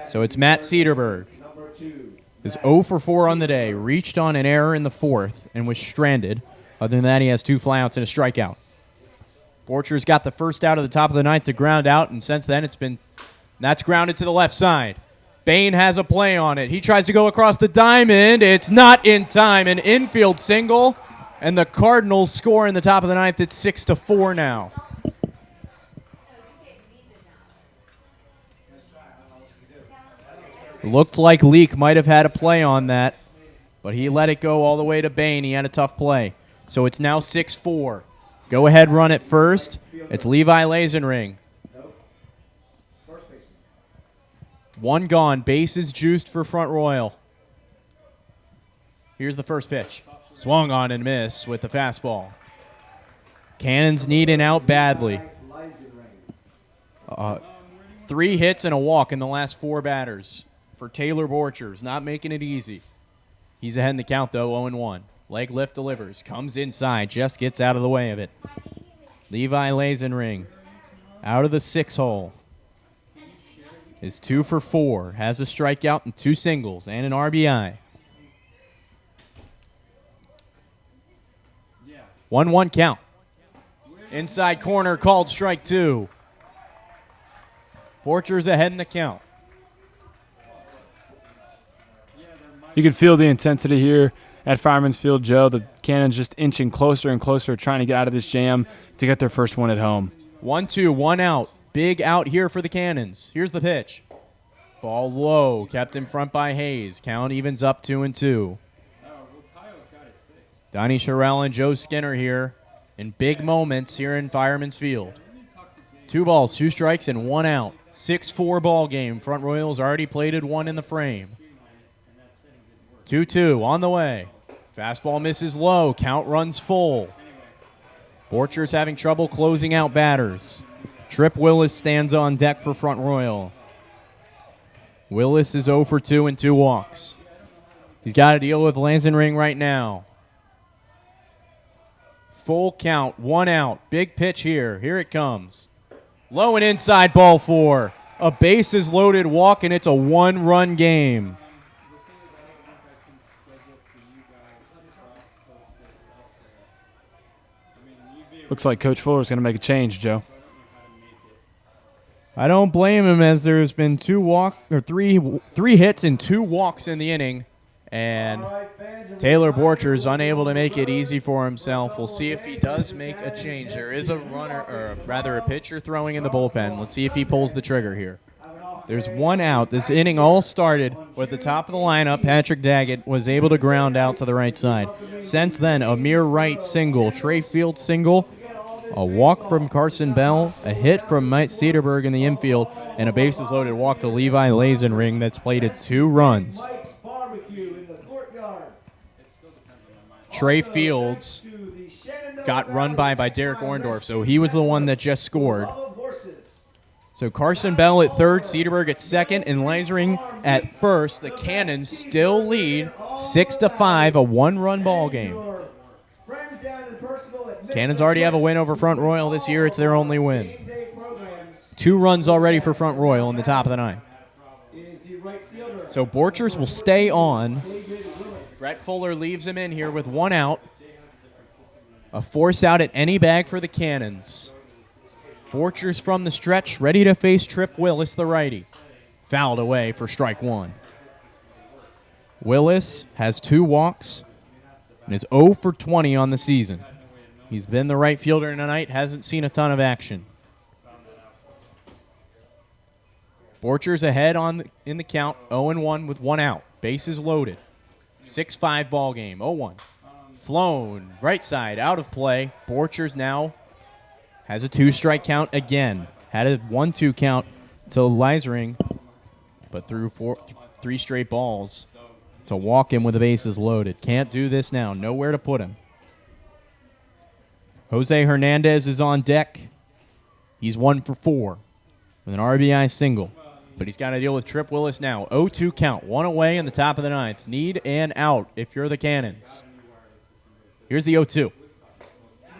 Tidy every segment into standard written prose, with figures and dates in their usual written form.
So it's Matt Cederberg. Is 0 for 4 on the day. Reached on an error in the fourth and was stranded. Other than that, he has 2 flyouts and a strikeout. Borcher's got the first out of the top of the ninth to ground out, and since then that's grounded to the left side. Bain has a play on it. He tries to go across the diamond. It's not in time. An infield single, and the Cardinals score in the top of the ninth. It's 6-4 now. Looked like Leak might have had a play on that, but he let it go all the way to Bain. He had a tough play. So it's now 6-4. Go ahead, run it first. It's Levi Lazenring. 1 gone. Bases juiced for Front Royal. Here's the first pitch. Swung on and missed with the fastball. Cannons need an out badly. 3 hits and a walk in the last 4 batters for Taylor Borchers. Not making it easy. He's ahead in the count, though, 0-1. Leg lift delivers. Comes inside. Just gets out of the way of it. Levi Lazenring out of the 6 hole. Is 2 for 4. Has a strikeout and 2 singles and an RBI. 1-1 count. Inside corner called strike 2. Borchers ahead in the count. You can feel the intensity here at Fireman's Field, Joe. The Cannons just inching closer and closer, trying to get out of this jam to get their first one at home. 1-2, 1 out. Big out here for the Cannons. Here's the pitch. Ball low, kept in front by Hayes. Count evens up 2-2. Donnie Sherrill and Joe Skinner here in big moments here in Fireman's Field. 2 balls, 2 strikes, and 1 out. 6-4 ball game. Front Royals already plated 1 in the frame. 2-2 on the way. Fastball misses low. Count runs full. Borcher's having trouble closing out batters. Trip Willis stands on deck for Front Royal. Willis is 0 for 2 and 2 walks. He's got to deal with Lazenring right now. Full count, 1 out. Big pitch here. Here it comes. Low and inside, ball 4. A bases loaded walk, and it's a 1-run game. Looks like Coach Fuller's going to make a change, Joe. I don't blame him, as there's been 3 hits and 2 walks in the inning, and Taylor Borcher is unable to make it easy for himself. We'll see if he does make a change. There is a runner, or rather a pitcher throwing in the bullpen. Let's see if he pulls the trigger here. There's 1 out. This inning all started with the top of the lineup. Patrick Daggett was able to ground out to the right side. Since then, Amir Wright single, Trey Field single, a walk from Carson Bell, a hit from Mike Cederberg in the infield, and a bases-loaded walk to Levi Lazenring that's plated 2 runs. Trey Fields got run by Derek Orndorff, so he was the one that just scored. So Carson Bell at third, Cederberg at second, and Lazenring at first. The Cannons still lead 6-5, a 1-run ball game. Cannons already have a win over Front Royal this year. It's their only win. 2 runs already for Front Royal in the top of the ninth. So Borchers will stay on. Brett Fuller leaves him in here with 1 out. A force out at any bag for the Cannons. Borchers from the stretch, ready to face Trip Willis, the righty. Fouled away for strike 1. Willis has 2 walks and is 0 for 20 on the season. He's been the right fielder tonight, hasn't seen a ton of action. Borchers ahead in the count, 0-1 with 1 out. Bases loaded. 6-5 ball game, 0-1. Flown, right side, out of play. Borchers now has a 2-strike count again. Had a 1-2 count to Lazenring, but threw 3 straight balls to walk him with the bases loaded. Can't do this now. Nowhere to put him. Jose Hernandez is on deck. He's 1 for 4 with an RBI single. But he's got to deal with Trip Willis now. 0-2 count. 1 away in the top of the ninth. Need an out if you're the Cannons. Here's the 0-2.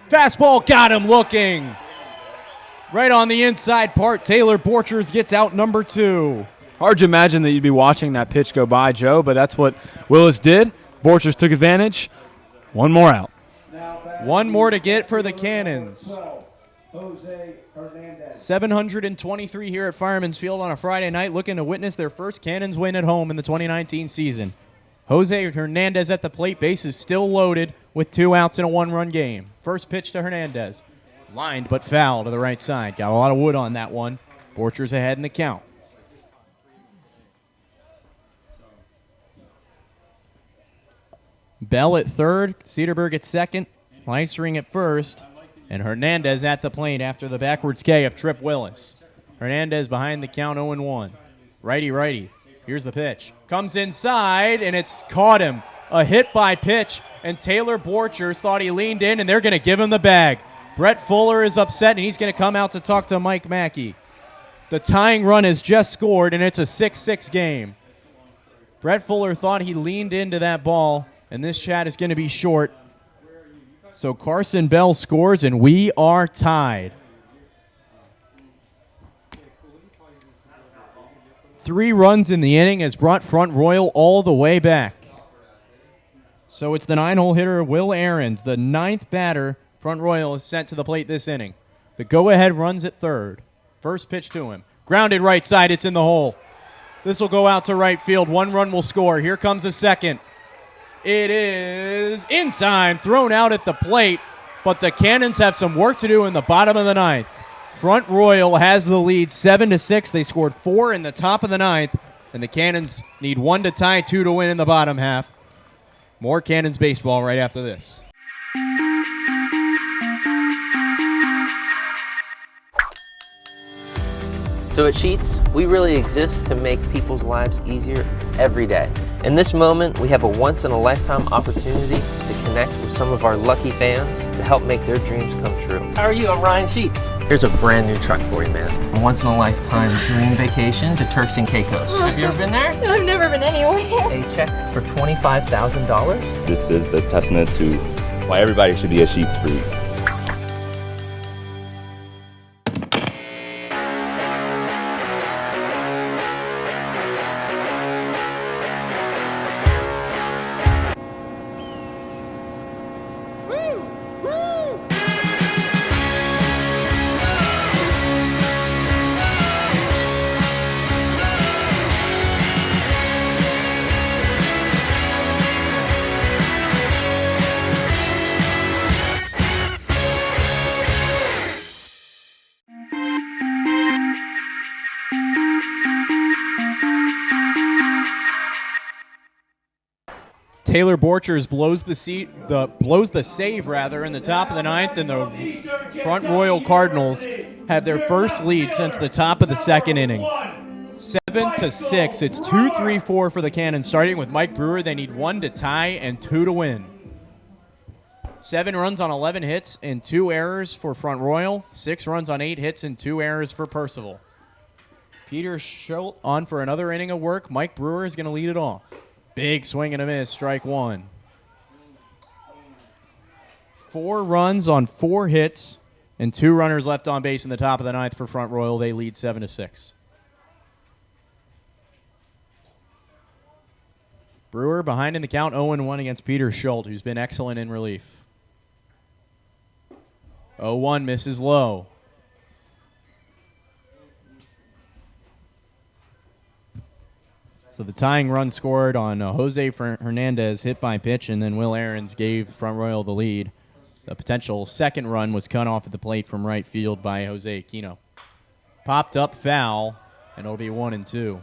Fastball got him looking. Right on the inside part, Taylor Borchers gets out number 2. Hard to imagine that you'd be watching that pitch go by, Joe, but that's what Willis did. Borchers took advantage. One more out. One more to get for the Cannons. 723 here at Fireman's Field on a Friday night, looking to witness their first Cannons win at home in the 2019 season. Jose Hernandez at the plate, base is still loaded with 2 outs in a 1-run game. First pitch to Hernandez. Lined but foul to the right side. Got a lot of wood on that one. Borchers ahead in the count. Bell at third, Cedarburg at second, Leisering at first, and Hernandez at the plate after the backwards K of Tripp Willis. Hernandez behind the count 0-1. Righty. Here's the pitch. Comes inside, and it's caught him. A hit by pitch, and Taylor Borchers thought he leaned in, and they're going to give him the bag. Brett Fuller is upset, and he's going to come out to talk to Mike Mackey. The tying run has just scored, and it's a 6-6 game. Brett Fuller thought he leaned into that ball, and this shot is going to be short. So Carson Bell scores, and we are tied. 3 runs in the inning has brought Front Royal all the way back. So it's the 9-hole hitter, Will Ahrens, the 9th batter Front Royal is sent to the plate this inning. The go-ahead runs at third. First pitch to him. Grounded right side, it's in the hole. This will go out to right field. 1 run will score. Here comes a second. It is in time, thrown out at the plate, but the Cannons have some work to do in the bottom of the 9th. Front Royal has the lead 7-6. They scored 4 in the top of the 9th, and the Cannons need 1 to tie, 2 to win in the bottom half. More Cannons baseball right after this. So at Sheets, we really exist to make people's lives easier every day. In this moment, we have a once-in-a-lifetime opportunity to connect with some of our lucky fans to help make their dreams come true. How are you? I'm Ryan Sheets. Here's a brand new truck for you, man. A once-in-a-lifetime dream vacation to Turks and Caicos. Have you ever been there? I've never been anywhere. A check for $25,000. This is a testament to why everybody should be a Sheets freak. Taylor Borchers blows the save in the top of the 9th, and the Front Royal Cardinals have their first lead since the top of the 2nd inning. 7-6. It's 2-3-4 for the Cannons. Starting with Mike Brewer, they need 1 to tie and 2 to win. 7 runs on 11 hits and 2 errors for Front Royal. 6 runs on 8 hits and 2 errors for Purcellville. Peter Schultz on for another inning of work. Mike Brewer is going to lead it off. Big swing and a miss, strike 1. 4 runs on 4 hits and 2 runners left on base in the top of the 9th for Front Royal. They lead 7-6. Brewer behind in the count 0-1 against Peter Schultz, who's been excellent in relief. 0-1 misses low. So the tying run scored on Jose Hernandez hit by pitch, and then Will Ahrens gave Front Royal the lead. The potential second run was cut off at the plate from right field by Jose Aquino. Popped up foul, and it'll be 1-2.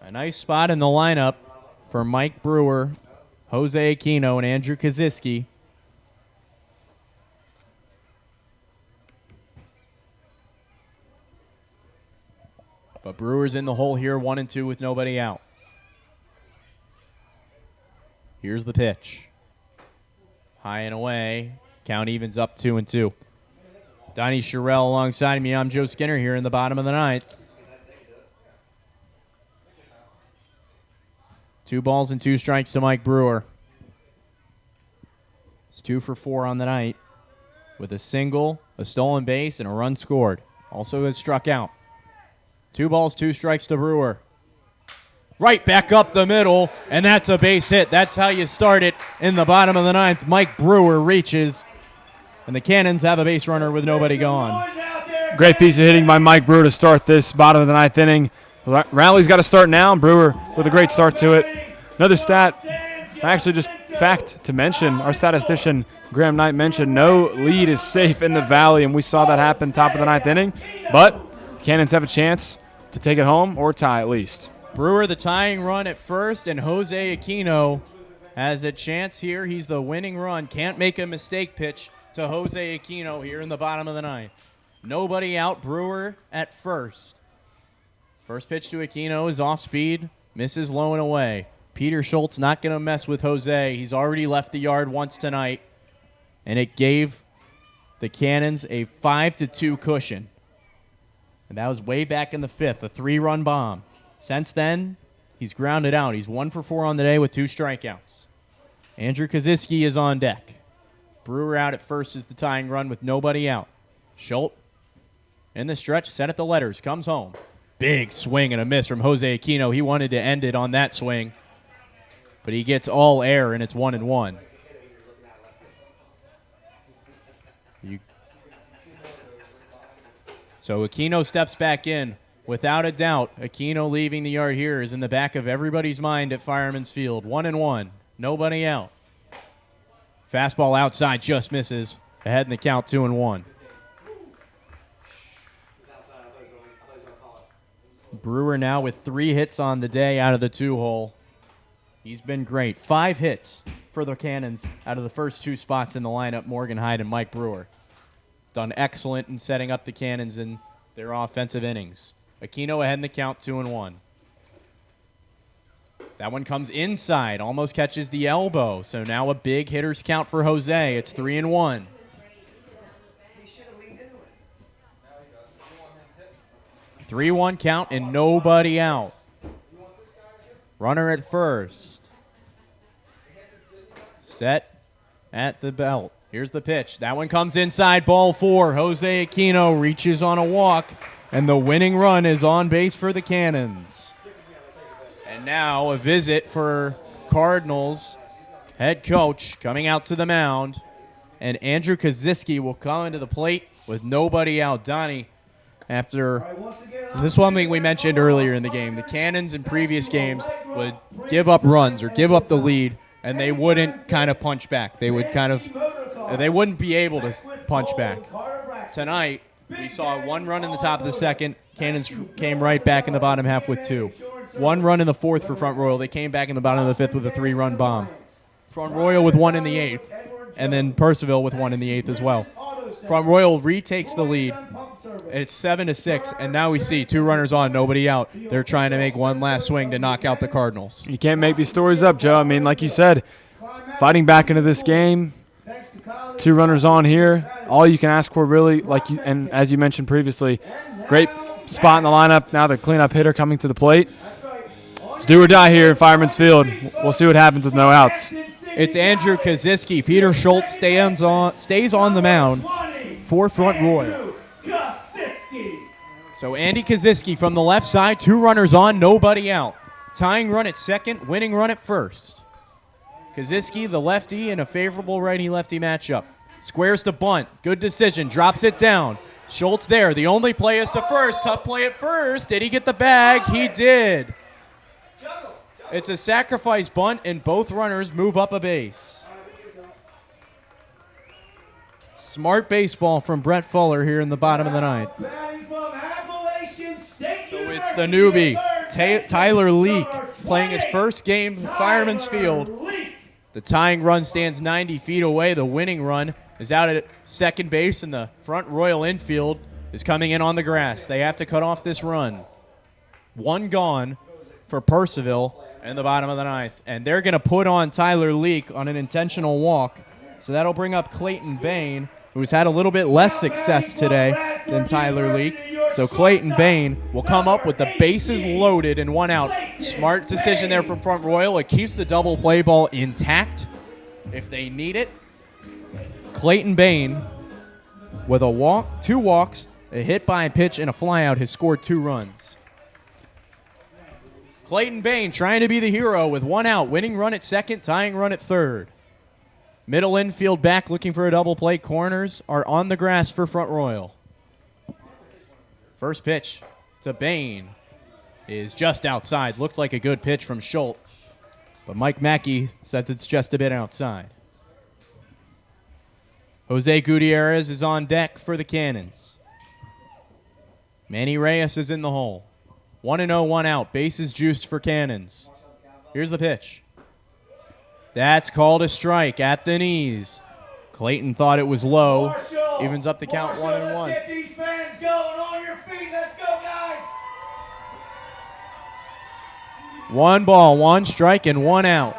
A nice spot in the lineup for Mike Brewer, Jose Aquino, and Andrew Kaziski. But Brewer's in the hole here, 1-2 with nobody out. Here's the pitch. High and away. Count evens up 2-2. Donnie Sherrill alongside me. I'm Joe Skinner here in the bottom of the 9th. 2 balls and 2 strikes to Mike Brewer. It's 2 for 4 on the night with a single, a stolen base, and a run scored. Also has struck out. 2 balls, 2 strikes to Brewer. Right back up the middle, and that's a base hit. That's how you start it in the bottom of the 9th. Mike Brewer reaches, and the Cannons have a base runner with nobody gone. Great piece of hitting by Mike Brewer to start this bottom of the 9th inning. Rally's got to start now. Brewer with a great start to it. Another stat, actually just fact to mention, our statistician Graham Knight mentioned no lead is safe in the Valley, and we saw that happen top of the 9th inning. But Cannons have a chance to take it home or tie at least. Brewer the tying run at first, and Jose Aquino has a chance here. He's the winning run. Can't make a mistake pitch to Jose Aquino here in the bottom of the 9th. Nobody out. Brewer at first. First pitch to Aquino is off speed. Misses low and away. Peter Schultz not going to mess with Jose. He's already left the yard once tonight, and it gave the Cannons a 5-2 cushion. And that was way back in the 5th, a 3-run bomb. Since then, he's grounded out. He's 1 for 4 on the day with 2 strikeouts. Andrew Kaziski is on deck. Brewer out at first is the tying run with nobody out. Schultz in the stretch, set at the letters, comes home. Big swing and a miss from Jose Aquino. He wanted to end it on that swing, but he gets all air, and it's 1-1. So Aquino steps back in. Without a doubt, Aquino leaving the yard here is in the back of everybody's mind at Fireman's Field. 1-1. Nobody out. Fastball outside just misses. Ahead in the count, 2-1. Brewer now with 3 hits on the day out of the 2-hole. He's been great. 5 hits for the Cannons out of the first 2 spots in the lineup, Morgan Hyde and Mike Brewer. Done excellent in setting up the Cannons in their offensive innings. Aquino ahead in the count, 2-1. That one comes inside, almost catches the elbow. So now a big hitter's count for Jose. It's 3-1. 3-1 count and nobody out. Runner at first. Set at the belt. Here's the pitch. That one comes inside, ball 4. Jose Aquino reaches on a walk, and the winning run is on base for the Cannons. And now a visit for Cardinals head coach coming out to the mound, and Andrew Kaziski will come into the plate with nobody out. Donnie, after this one thing we mentioned earlier in the game, the Cannons in previous games would give up runs or give up the lead, and they wouldn't kind of punch back. They wouldn't be able to punch back. Tonight, we saw 1 run in the top of the 2nd. Cannons came right back in the bottom half with 2. 1 run in the 4th for Front Royal. They came back in the bottom of the 5th with a 3-run bomb. Front Royal with 1 in the 8th, and then Purcellville with 1 in the 8th as well. Front Royal retakes the lead. It's 7-6, and now we see 2 runners on, nobody out. They're trying to make one last swing to knock out the Cardinals. You can't make these stories up, Joe. I mean, like you said, fighting back into this game, 2 runners on here. All you can ask for, really, and as you mentioned previously, great spot in the lineup. Now the cleanup hitter coming to the plate. It's do or die here in Fireman's Field. We'll see what happens with no outs. It's Andrew Kaziski. Peter Schultz stays on the mound for Front Royal. So Andy Kaziski from the left side, 2 runners on, nobody out. Tying run at second, winning run at first. Kaziski, the lefty, in a favorable righty-lefty matchup. Squares to bunt. Good decision. Drops it down. Schultz there. The only play is to first. Tough play at first. Did he get the bag? He did. It's a sacrifice bunt, and both runners move up a base. Smart baseball from Brett Fuller here in the bottom of the 9th. So it's the newbie, Tyler Leak, playing his first game in Fireman's Field. The tying run stands 90 feet away. The winning run is out at second base, and the Front Royal infield is coming in on the grass. They have to cut off this run. 1 gone for Purcellville in the bottom of the 9th. And they're going to put on Tyler Leak on an intentional walk. So that'll bring up Clayton Bain, who's had a little bit less success today than Tyler Leak. So Clayton Bain will come up with the bases loaded and 1 out. Smart decision there from Front Royal. It keeps the double play ball intact if they need it. Clayton Bain, with a walk, 2 walks, a hit by a pitch, and a flyout, has scored 2 runs. Clayton Bain trying to be the hero with one out, winning run at second, tying run at third. Middle infield back looking for a double play. Corners are on the grass for Front Royal. First pitch to Bain is just outside. Looked like a good pitch from Schultz, but Mike Mackey says it's just a bit outside. Jose Gutierrez is on deck for the Cannons. Manny Reyes is in the hole. 1-0, 1 out. Bases juiced for Cannons. Here's the pitch. That's called a strike at the knees. Clayton thought it was low. Evens up the count 1-1. Let's get these fans going. On your feet. Let's go, guys. 1 ball, 1 strike, and 1 out.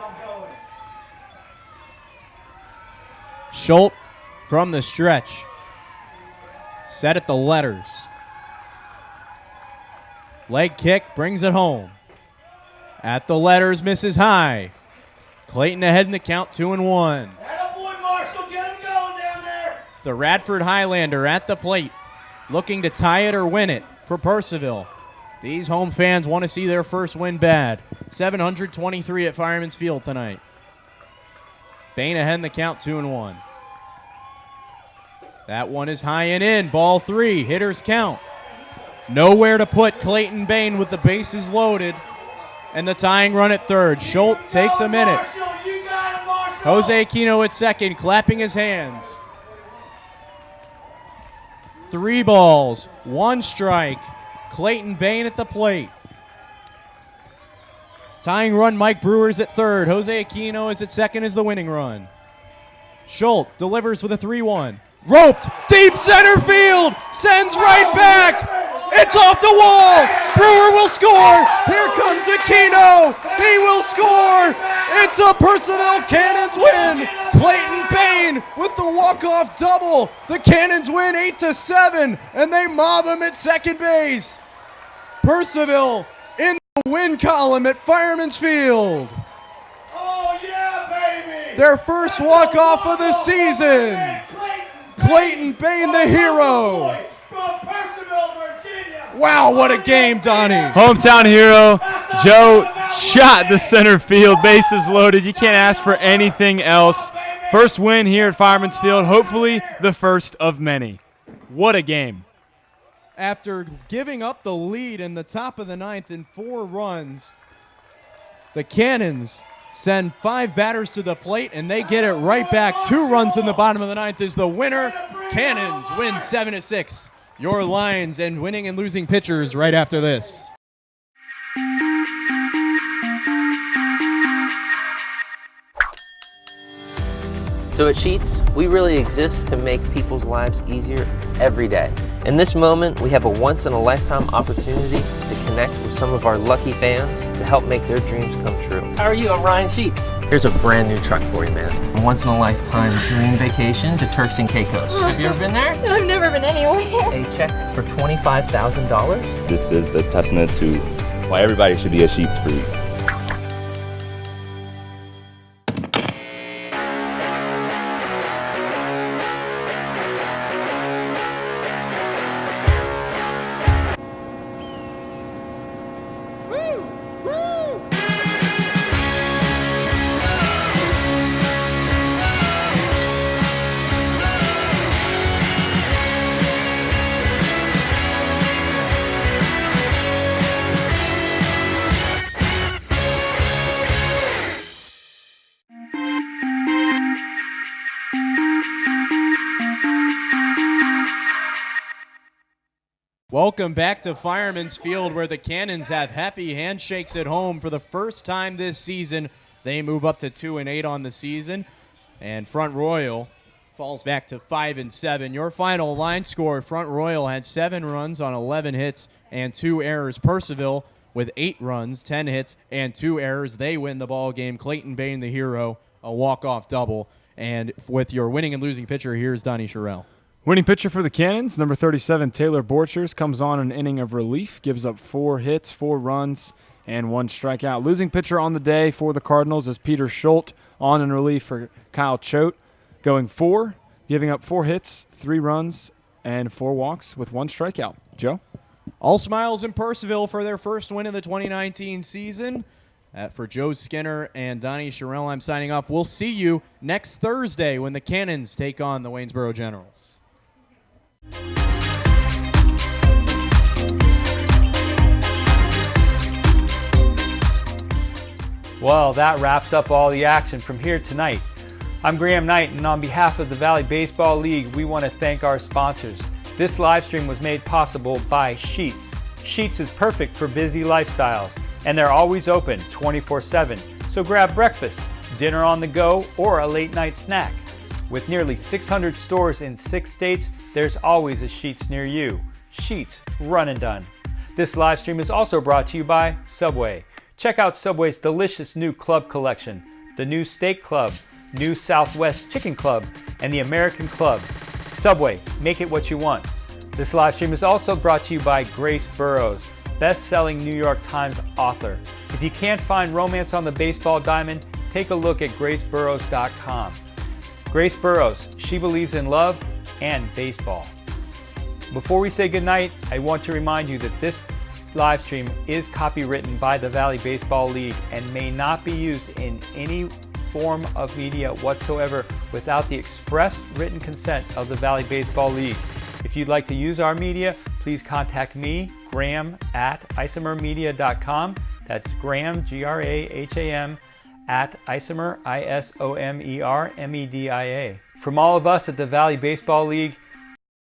Schultz from the stretch. Set at the letters. Leg kick brings it home. At the letters, misses high. Clayton ahead in the count 2-1. Attaboy, Marshall. Get him going down there. The Radford Highlander at the plate, looking to tie it or win it for Purcellville. These home fans want to see their first win bad. 723 at Fireman's Field tonight. Bain ahead in the count 2-1. That one is high and in. Ball 3. Hitters count. Nowhere to put Clayton Bain with the bases loaded. And the tying run at third. Schultz takes a minute. Marshall, you got him, Marshall. Jose Aquino at second, clapping his hands. 3 balls, 1 strike. Clayton Bain at the plate. Tying run, Mike Brewer's at third. Jose Aquino is at second as the winning run. Schultz delivers with a 3-1. Roped, deep center field, sends right back. It's off the wall. Brewer will score. Here comes Aquino. He will score. It's a Purcellville Cannons win. Clayton Bain with the walk-off double. The Cannons win 8-7, and they mob him at second base. Purcellville in the win column at Fireman's Field. Oh, yeah, baby. Their first walk-off of the season. Clayton Bain, the hero. From Purcellville, Virginia. Wow, what a game, Donnie. Hometown hero, Joe shot to center field, bases loaded. You can't ask for anything else. First win here at Fireman's Field, hopefully the first of many. What a game. After giving up the lead in the top of the ninth in 4 runs, the Cannons send 5 batters to the plate, and they get it right back. 2 runs in the bottom of the ninth is the winner. Cannons win 7-6. Your lines and winning and losing pitchers right after this. So at Sheets, we really exist to make people's lives easier every day. In this moment, we have a once-in-a-lifetime opportunity to connect with some of our lucky fans to help make their dreams come true. How are you? I'm Ryan Sheets. Here's a brand new truck for you, man. A once-in-a-lifetime dream vacation to Turks and Caicos. Have you ever been there? No, I've never been anywhere. A check for $25,000. This is a testament to why everybody should be a Sheets freak. Welcome back to Fireman's Field, where the Cannons have happy handshakes at home for the first time this season. They move up to 2-8 on the season, and Front Royal falls back to 5-7. Your final line score: Front Royal had 7 runs on 11 hits and 2 errors. Purcellville with 8 runs, 10 hits, and 2 errors. They win the ball game. Clayton Bain, the hero, a walk-off double. And with your winning and losing pitcher, here's Donnie Sherrill. Winning pitcher for the Cannons, number 37, Taylor Borchers, comes on an inning of relief, gives up 4 hits, 4 runs, and 1 strikeout. Losing pitcher on the day for the Cardinals is Peter Schultz, on in relief for Kyle Choate, going 4, giving up 4 hits, 3 runs, and 4 walks with 1 strikeout. Joe? All smiles in Purcellville for their first win of the 2019 season. For Joe Skinner and Donnie Sherrill, I'm signing off. We'll see you next Thursday when the Cannons take on the Waynesboro Generals. Well, that wraps up all the action from here tonight. I'm Graham Knight, and on behalf of the Valley Baseball League, we want to thank our sponsors. This live stream was made possible by Sheets. Sheets is perfect for busy lifestyles, and they're always open 24/7. So grab breakfast, dinner on the go, or a late night snack. With nearly 600 stores in 6 states, there's always a Sheets near you. Sheets, run and done. This live stream is also brought to you by Subway. Check out Subway's delicious new club collection, the new Steak Club, new Southwest Chicken Club, and the American Club. Subway, make it what you want. This live stream is also brought to you by Grace Burrows, best-selling New York Times author. If you can't find romance on the baseball diamond, take a look at graceburrows.com. Grace Burrows, she believes in love and baseball. Before we say goodnight, I want to remind you that this live stream is copywritten by the Valley Baseball League and may not be used in any form of media whatsoever without the express written consent of the Valley Baseball League. If you'd like to use our media, please contact me, Graham, at isomermedia.com. That's Graham, Graham, at Isomer, ISOMERmedia. From all of us at the Valley Baseball League,